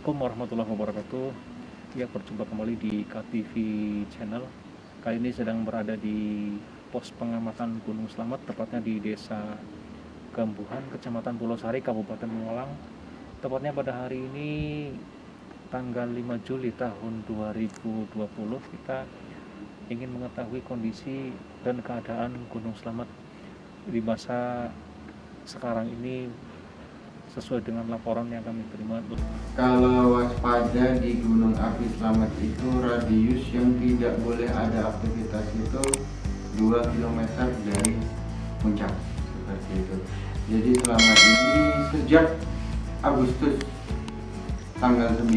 Assalamualaikum warahmatullahi wabarakatuh. Ya, berjumpa kembali di KTV Channel. Kali ini sedang berada di pos pengamatan Gunung Slamet, tepatnya di Desa Gambuhan, Kecamatan Pulau Sari, Kabupaten Malang. Tepatnya pada hari ini tanggal 5 Juli tahun 2020, kita ingin mengetahui kondisi dan keadaan Gunung Slamet di masa sekarang ini sesuai dengan laporan yang kami terima. Kalau waspada di Gunung Api Slamet itu radius yang tidak boleh ada aktivitas itu 2 km dari puncak, seperti itu. Jadi selama ini sejak Agustus tanggal 9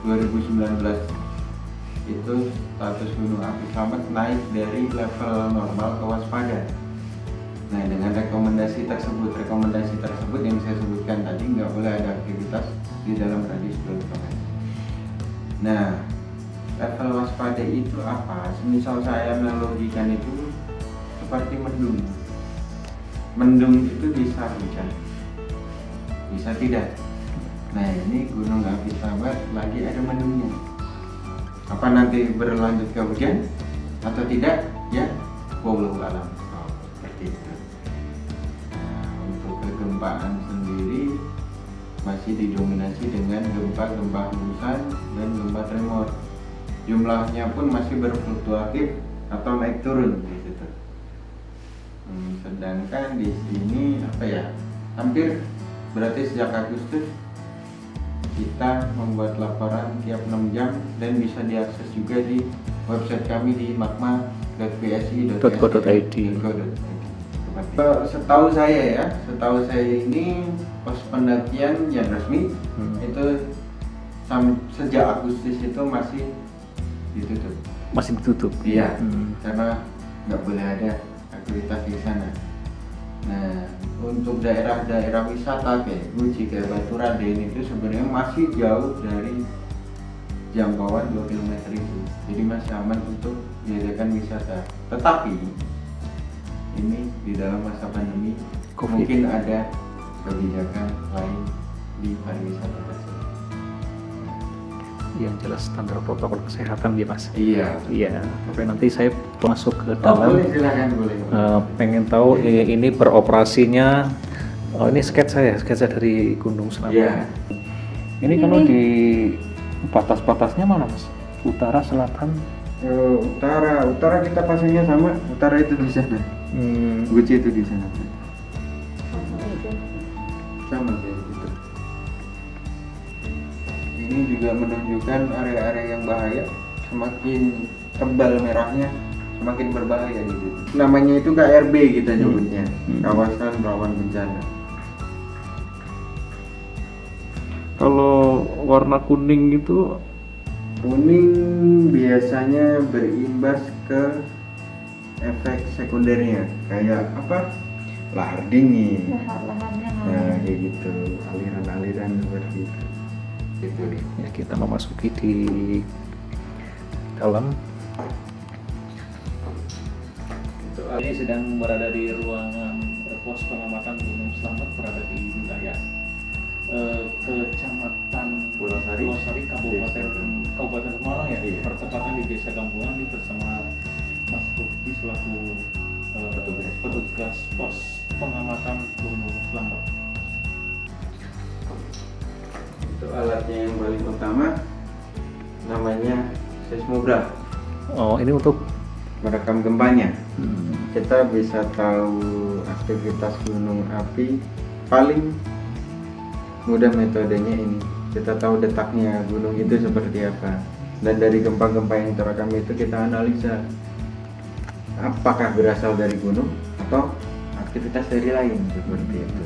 2019 itu status Gunung Api Slamet naik dari level normal ke waspada. Nah, dengan rekomendasi tersebut yang saya sebutkan tadi, nggak boleh ada aktivitas di dalam radius 2 km. Nah, level waspada itu apa? Semisal saya analogikan itu seperti mendung. Mendung itu bisa hujan, bisa tidak. Nah, ini Gunung Api Slamet lagi ada mendungnya. Apa nanti berlanjut ke hujan atau tidak? Ya, wallahu a'lam. Seperti itu. Kegempaan sendiri masih didominasi dengan gempa-gempa hembusan dan gempa tremor. Jumlahnya pun masih berfluktuatif atau naik turun di situ. Sedangkan di sini hampir berarti sejak Agustus kita membuat laporan tiap 6 jam dan bisa diakses juga di website kami di magma.psi.go.id. Setahu saya ini pos pendakian yang resmi itu sejak Agustus itu masih ditutup. Iya, karena nggak boleh ada aktivitas di sana. Nah, untuk daerah-daerah wisata kayak Guci, kayak Batu Raden itu sebenarnya masih jauh dari jangkauan 2 km itu, jadi masih aman untuk diadakan wisata. Tetapi ini di dalam masa pandemi COVID. Mungkin ada kebijakan lain di pariwisata tersebut. Yang jelas standar protokol kesehatan ya Mas. Iya. Oke, nanti saya masuk ke dalam. Boleh, silakan boleh. Pengen tahu ini beroperasinya. Ini sketsa dari Gunung Slamet. Iya. Ini kalau di batas-batasnya mana Mas? Utara, selatan? Utara kita pasangnya sama. Utara itu di sana. Guci itu di sana. Sama kayak gitu. Ini juga menunjukkan area-area yang bahaya. Semakin tebal merahnya, semakin berbahaya di situ. Namanya itu KRB kita nyebutnya, kawasan rawan bencana. Kalau warna kuning itu, Kuning biasanya berimbas ke efek sekundernya, kayak lahar dingin. Nah, kayak gitu, aliran-aliran seperti itu. Itu nih. ya kita memasuki di dalam. Ini sedang berada di ruangan pos pengamatan Gunung Slamet, berada di wilayah Kecamatan Pulau Sari, Kabupaten Malang ya. Iya. Pertepatan di Desa Gambuhan ini bersama Mas Rufdi selaku petugas pos pengamatan Gunung Slamet. Itu alatnya yang paling utama, namanya seismograf. Oh, ini untuk Merekam gempanya. Kita bisa tahu aktivitas gunung api paling mudah metodenya ini. Kita tahu detaknya gunung itu seperti apa, dan dari gempa-gempa yang terekam itu kita analisa apakah berasal dari gunung atau aktivitas dari lain, seperti itu.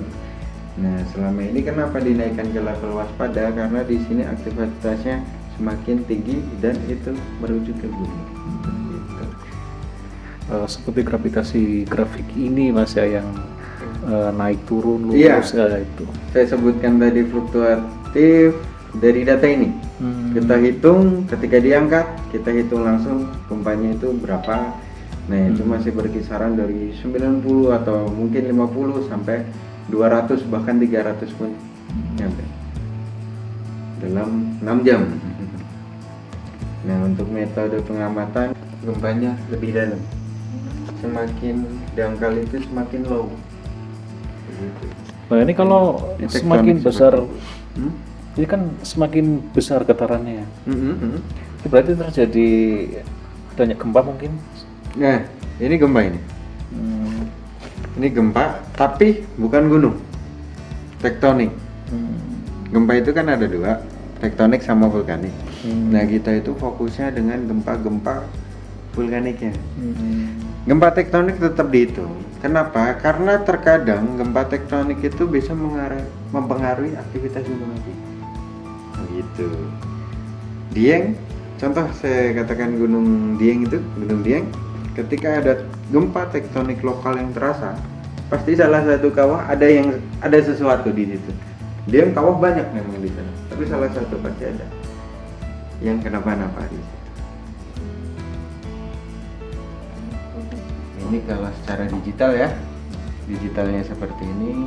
Nah, selama ini kenapa dinaikkan ke level waspada? Karena di sini aktivitasnya semakin tinggi dan itu merujuk ke gunung. seperti gravitasi grafik ini Mas ya, yang naik turun lurus. Iya. Itu Saya sebutkan tadi fluktuatif dari data ini. Kita hitung ketika diangkat, kita hitung langsung gempanya itu berapa. Nah, itu masih berkisaran dari 90 atau mungkin 50 sampai 200 bahkan 300 pun nyampe. dalam 6 jam. Nah, untuk metode pengamatan gempanya lebih dalam. Semakin dangkal itu semakin low. Begitu. Nah ini kalau Ini semakin tektonik besar, seperti itu. ini kan semakin besar getarannya. Hmm. Itu berarti terjadi adanya gempa mungkin. Nah, ini gempa ini. Ini gempa, tapi bukan gunung. Tektonik. Gempa itu kan ada dua, tektonik sama vulkanik. Nah, kita itu fokusnya dengan gempa-gempa vulkaniknya. Gempa tektonik tetap dihitung. Kenapa? Karena terkadang gempa tektonik itu bisa mempengaruhi aktivitas gunung api. Begitu. Dieng, contoh saya katakan Gunung Dieng itu, Gunung Dieng, ketika ada gempa tektonik lokal yang terasa, pasti salah satu kawah ada sesuatu di situ. Dieng kawah banyak memang di sana, tapi salah satu pasti ada yang kenapa-napa di situ. Ini kalau secara digital ya, digitalnya seperti ini.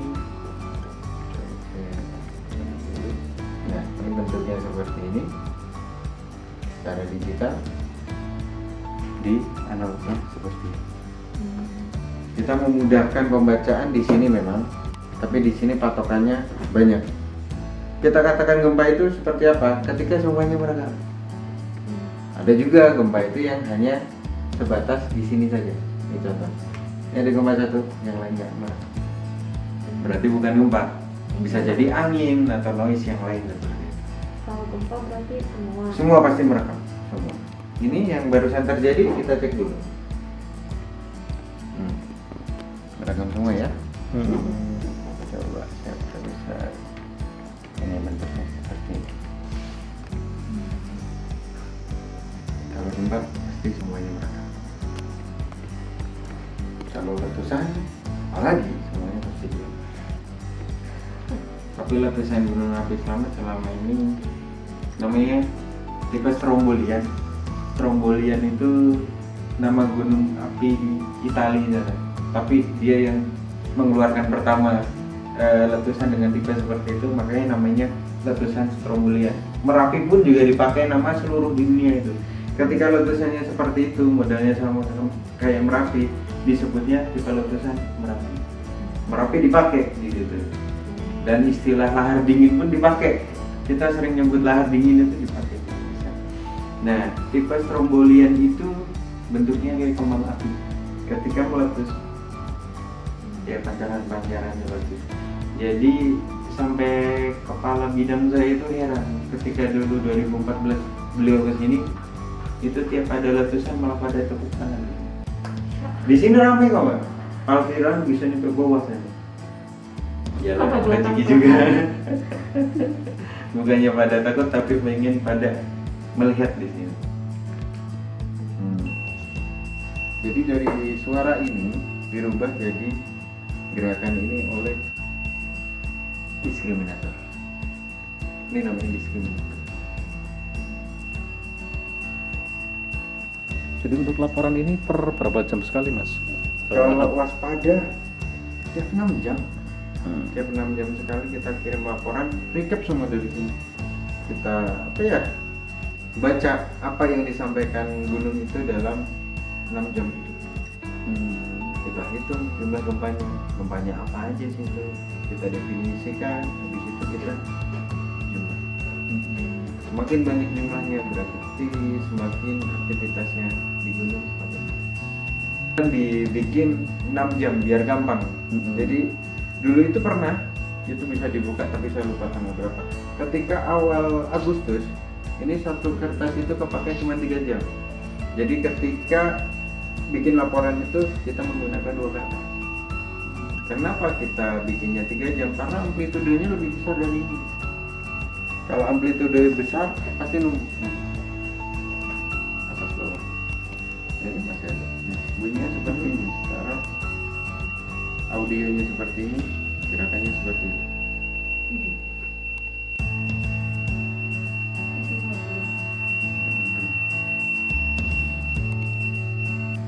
Nah, ini bentuknya seperti ini. Secara digital, di analognya seperti ini. Kita memudahkan pembacaan di sini memang, tapi di sini patokannya banyak. Kita katakan gempa itu seperti apa? Ketika semuanya merekam. Ada juga gempa itu yang hanya sebatas di sini saja. Ini contoh. Ini ada gempa satu, yang lain nggak merekam. Berarti bukan gempa. Bisa jadi angin atau noise yang lain seperti itu. Kalau gempa berarti semua. Semua pasti merekam. Semua. Ini yang barusan terjadi kita cek dulu. Merekam semua ya. Coba saya bisa. Ini bentuknya seperti ini. Kalau gempa pasti semuanya merekam. Kalau letusan, apalagi semuanya pasti dia. Tapi letusan gunung api selamat selama ini namanya tipe Strombolian. Strombolian itu nama gunung api di Italia, tapi dia yang mengeluarkan pertama letusan dengan tipe seperti itu, makanya namanya letusan Strombolian. Merapi pun juga dipakai nama seluruh dunia itu. Ketika letusannya seperti itu, modelnya sama kayak Merapi, disebutnya tipe letusan Merapi. Merapi dipakai di situ. Dan istilah lahar dingin pun dipakai. Kita sering nyebut lahar dingin itu dipakai. Nah, tipe Strombolian itu bentuknya kayak kembang api. Ketika meletus, ya pancaran-pancaran meletus. Jadi sampai kepala bidang saya itu heran ketika dulu 2014 beliau kesini, itu tiap ada letusan malah pada tepuk tangan. Di sini ramai kok, Mbak. Alfiran bisa nyampe bawah sana. Ya lah, rezeki juga. Bukannya pada takut tapi pengen pada melihat di sini. Jadi dari suara ini dirubah jadi gerakan ini oleh diskriminator. Ini namanya diskriminator. Jadi untuk laporan ini per berapa jam sekali, Mas? Kalau waspada tiap 6 jam. Tiap 6 jam sekali kita kirim laporan, recap semua dari sini. Kita baca apa yang disampaikan gunung itu dalam 6 jam itu. Kita hitung jumlah gempanya apa aja sih itu. Kita definisikan, habis itu kita jumlah. Semakin banyak jumlahnya berarti semakin aktivitasnya di gunung semakin. Dibikin 6 jam biar gampang. Jadi dulu itu pernah itu bisa dibuka tapi saya lupa tanggal berapa. Ketika awal Agustus ini satu kertas itu kepakai cuma 3 jam. Jadi ketika bikin laporan itu kita menggunakan 2 kertas. Kenapa kita bikinnya 3 jam? Karena amplitudenya lebih besar dari ini. Kalau amplitude besar pasti numpuk atas bawah. Jadi masih ada. Bunyinya seperti ini. Sekarang audionya seperti ini, gerakannya seperti ini.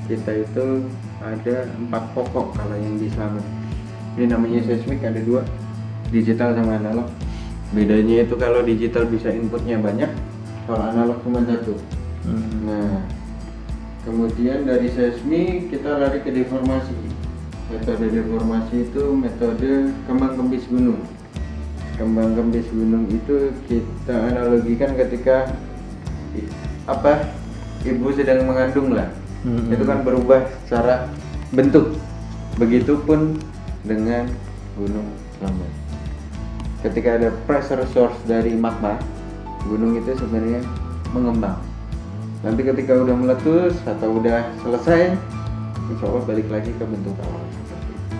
Kita itu ada 4 pokok kalau yang di Slamet. Ini namanya seismik, ada 2, digital sama analog. Bedanya itu kalau digital bisa inputnya banyak, kalau analog cuma satu. Nah, kemudian dari seismi kita lari ke deformasi. Metode deformasi itu metode kembang kempis gunung. Kembang kempis gunung itu kita analogikan ketika ibu sedang mengandung lah. Itu kan berubah secara bentuk. Begitupun dengan Gunung Slamet. Ketika ada pressure source dari magma, gunung itu sebenarnya mengembang. Nanti ketika udah meletus atau udah selesai, insya Allah balik lagi ke bentuk awal seperti itu.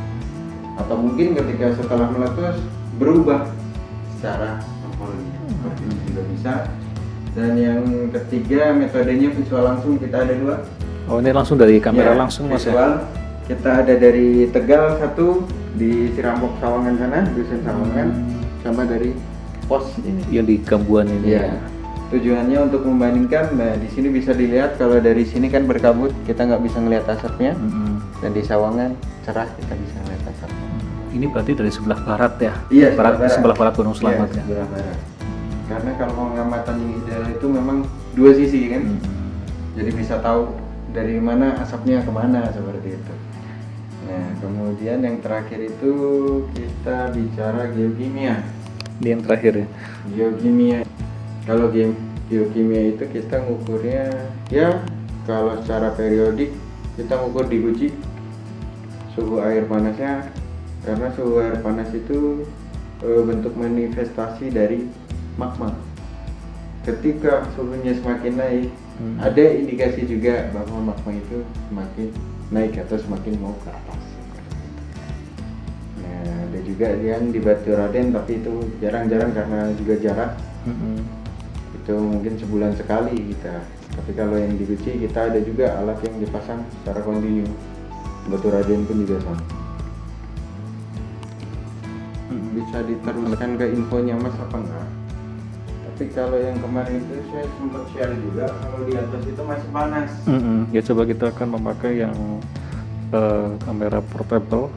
Atau mungkin ketika setelah meletus berubah secara morfologi, seperti itu juga bisa. Dan yang ketiga metodenya visual langsung, kita ada dua. Oh, ini langsung dari kamera Ya, langsung Mas visual. ya? Kita ada dari Tegal satu, di Cirampok Sawangan sana, dusun Sawangan, sama dari pos ini. Yang di Kambuan ini. Iya. Tujuannya untuk membandingkan. Nah, di sini bisa dilihat kalau dari sini kan berkabut, kita nggak bisa ngelihat asapnya. Dan di Sawangan cerah, kita bisa ngelihat asapnya. Ini berarti dari sebelah barat ya? Iya, Sebelah barat Gunung Slamet ya. Sebelah barat. Karena kalau pengamatan yang ideal itu memang dua sisi kan. Jadi bisa tahu dari mana asapnya kemana seperti itu. Nah, kemudian yang terakhir itu kita bicara geokimia. Ini yang terakhir ya? Geokimia. Kalau geokimia itu kita ngukurnya ya kalau secara periodik kita ngukur di guci suhu air panasnya, karena suhu air panas itu bentuk manifestasi dari magma. Ketika suhunya semakin naik, ada indikasi juga bahwa magma itu semakin naik atau semakin mau ke atas. Nah, ada juga yang di Batu Raden, tapi itu jarang-jarang karena juga jarak. Itu mungkin sebulan sekali kita. Tapi kalau yang di Guci kita ada juga alat yang dipasang secara kontinu. Batu Raden pun juga sama. Bisa diteruskan ke infonya Mas apa enggak? Tapi kalau yang kemarin itu saya sempat share juga, kalau di atas itu masih panas. Ya coba kita akan memakai yang kamera portable.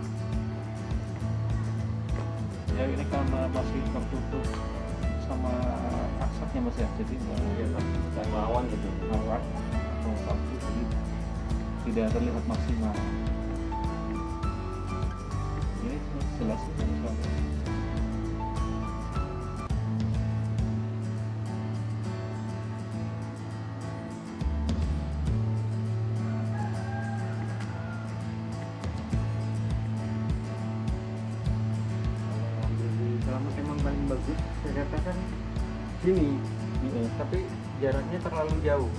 Ya ini karena masih tertutup sama asapnya Mas ya, jadi dan awan gitu, awan atau sabtu, jadi tidak terlihat maksimal. Ini jelas itu misalnya. Emang paling bagus saya katakan sini, tapi jaraknya terlalu jauh.